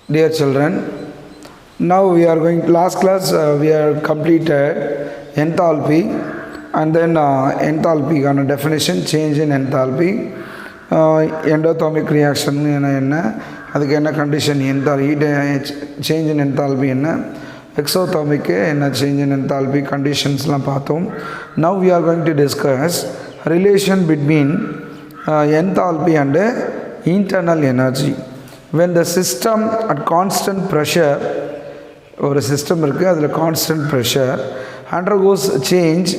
Dear children, now we are going last class we are completed enthalpy and then enthalpy on a definition change in enthalpy endothermic reaction enna adukku enna condition enthalpy change in enthalpy enna exothermic enna change in enthalpy conditions la paathom. Now we are going to discuss relation between enthalpy and internal energy. When the system at constant pressure or a system irukku constant pressure undergoes a change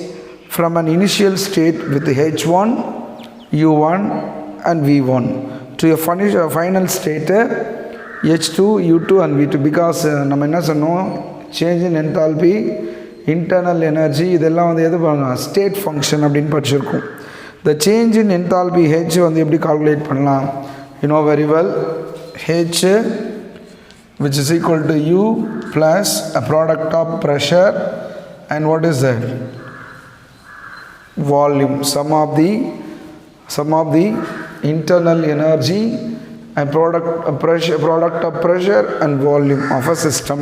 from an initial state with H1, U1 and V1 to a final state H2, U2 and V2 because நம்ம என்ன சொன்னோம் change in enthalpy internal energy இதெல்லாம் வந்து எது பண்ணலாம் state function அப்படின்னு படிச்சிருக்கோம். The change in enthalpy H வந்து எப்படி calculate பண்ணலாம்? You know very well H which is equal to U plus a product of pressure and what is that? Volume. Sum of the internal energy and product of pressure and volume of a system.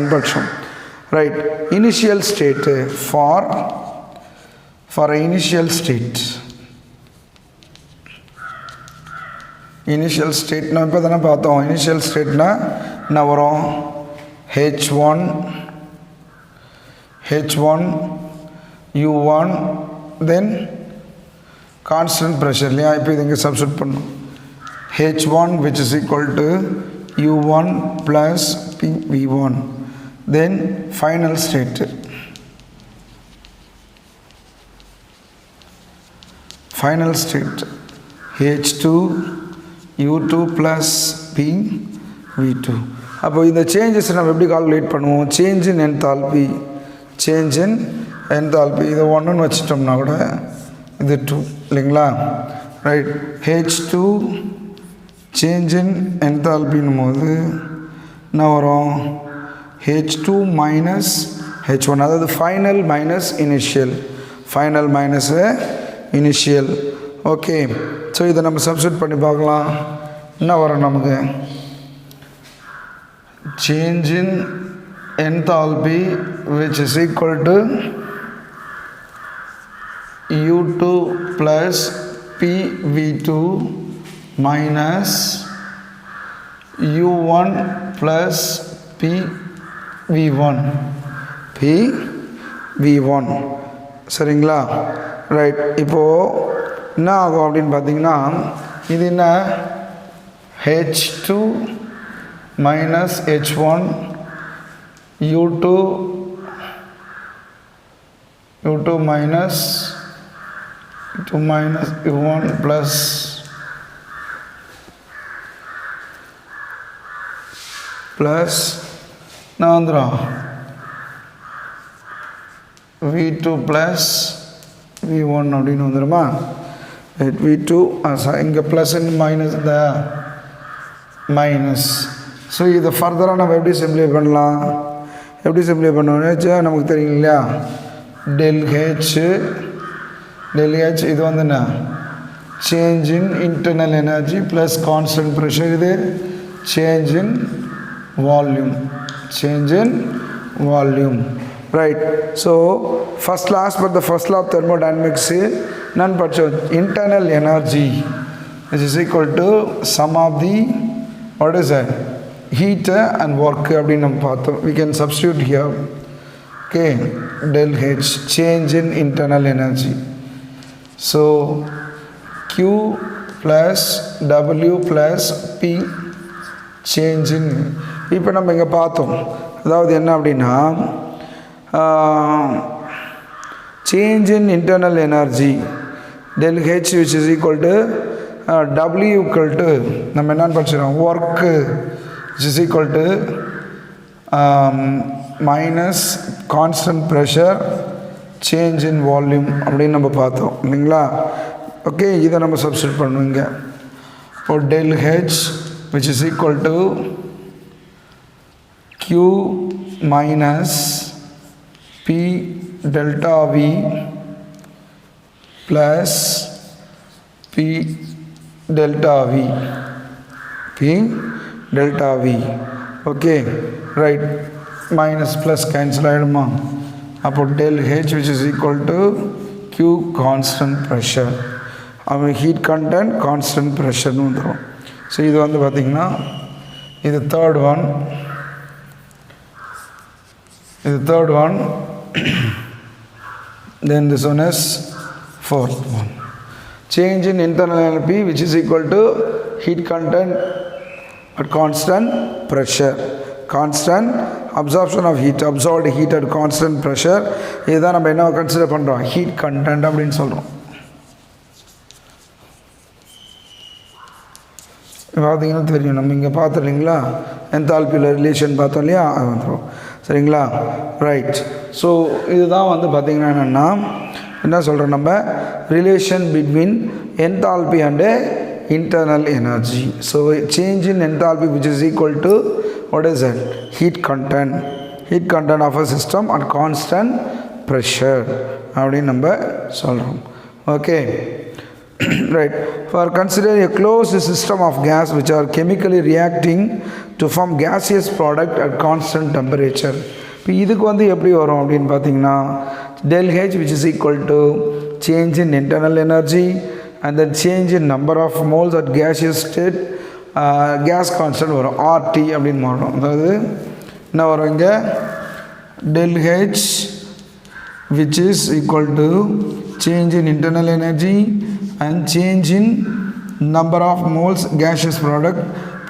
Right. Initial state for an initial state. Initial state na ipo thana paathom initial state na enna varum H1 U1 then constant pressure liya ipo idinga substitute pannu H1 which is equal to U1 plus PV1 then final state H2 U2 plus PV2. அப்போ இந்த changes நம்ம எப்படி calculate பண்ணுவோம் change in enthalpy இதை ஒன்றுன்னு வச்சிட்டோம்னா கூட இது 2 இல்லைங்களா ரைட் H2 சேஞ்ச் இன் என்தால்பின்னும் போது என்ன வரும் H2 மைனஸ் H1 அதாவது final minus initial okay so இதை நம்ம சப்ஸ்டிட்யூட் பண்ணி பார்க்கலாம் என்ன வரும் நமக்கு change in enthalpy which is equal to U2 plus PV2 minus U1 plus PV1 சரிங்களா ரைட் இப்போது என்ன ஆகும் அப்படின்னு பார்த்தீங்கன்னா இது என்ன H2 minus H1 U2 minus U1 plus நான் வந்துடும் V2 plus V1 அப்படின்னு வந்துடுமா V2 இங்கே ப்ளஸ் அண்ட் மைனஸ் இந்த மைனஸ் ஸோ இதை ஃபர்தராக நம்ம எப்படி சிம்ப்ளிஃபை பண்ணலாம் நமக்கு தெரியும் இல்லையா டெல் ஹெச் இது வந்து என்ன change in internal energy plus constant pressure இது change in volume right so first last but the first law of thermodynamics நான் படித்தோம் internal energy which is equal to sum of the what is that heat and work அப்படின்னு நம்ம பார்த்தோம் we can substitute here okay del H change in internal energy so Q plus W plus P change in இப்போ நம்ம இங்கே பார்த்தோம் அதாவது என்ன அப்படின்னா change in internal energy del H which is equal to W equal to நம்ம என்னன்னு படிச்சிடறோம் work which is equal to minus constant pressure change in volume அப்படின்னு நம்ம பார்த்தோம் இல்லைங்களா ஓகே இதை நம்ம சப்ஸ்டிட்யூட் பண்ணுவீங்க இப்போ del H which is equal to Q minus P delta V plus P delta V okay, right, minus plus cancel ஆகிடுமா. அப்போ del H which is equal to Q constant pressure. அவன் heat content constant pressure வந்துடும். So இது வந்து பார்த்திங்கன்னா இது third one. Then this one is fourth one. Change in internal enthalpy which is equal to heat content at constant pressure. Constant absorption of heat, absorbed heat at constant pressure. இதுதான் நம்ம என்ன consider பண்ணுறோம், heat content அப்படின்னு சொல்கிறோம். பார்த்தீங்கன்னா தெரியும், நம்ம இங்கே பார்த்தோம் இல்லைங்களா, என்தால்பியில் ரிலேஷன் பார்த்தோம் இல்லையா, அது வந்துடும். சரிங்களா, ரைட். ஸோ இதுதான் வந்து பார்த்திங்கன்னா என்னென்னா என்ன சொல்கிறோம், நம்ம relation between enthalpy and internal energy. So change in enthalpy which is equal to what is it, heat content of a system at constant pressure அப்படின்னு நம்ம சொல்கிறோம். Okay, right. For consider a closed system of gas which are chemically reacting to form gaseous product at constant temperature. இப்போ இதுக்கு வந்து எப்படி வரும் அப்படின்னு பார்த்தீங்கன்னா del H which is equal to change in internal energy and then change in number of moles at gaseous state, gas constant வரும், RT அப்படின்னு மாறும். அதாவது என்ன வரும் இங்கே, del H which is equal to change in internal energy and change in number of moles gaseous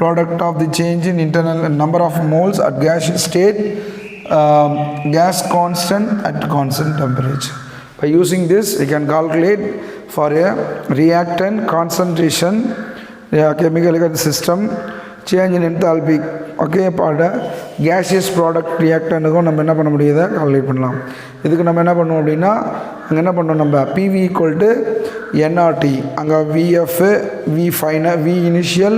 product of the change in internal number of moles at gaseous state, gas constant at constant temperature. By using this we can calculate for a reactant concentration, chemical system, change in enthalpy. Okay, பாட gaseous product ரியாக்டனுக்கும் நம்ம என்ன பண்ண முடியுதை calculate பண்ணலாம். இதுக்கு நம்ம என்ன பண்ணுவோம் அப்படின்னா, அங்கே என்ன பண்ணோம், நம்ம பிவி ஈக்குவல் டு என்ஆர்டி, அங்கே VF, V final, V initial,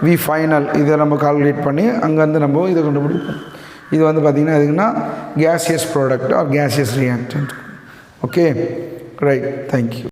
V final, இதை நம்ம கால்குலேட் பண்ணி அங்கேருந்து நம்ம இதை கண்டுபிடிப்போம். இது வந்து பார்த்திங்கன்னா எதுக்குன்னா gaseous product or gaseous reactant. Okay, right, thank you.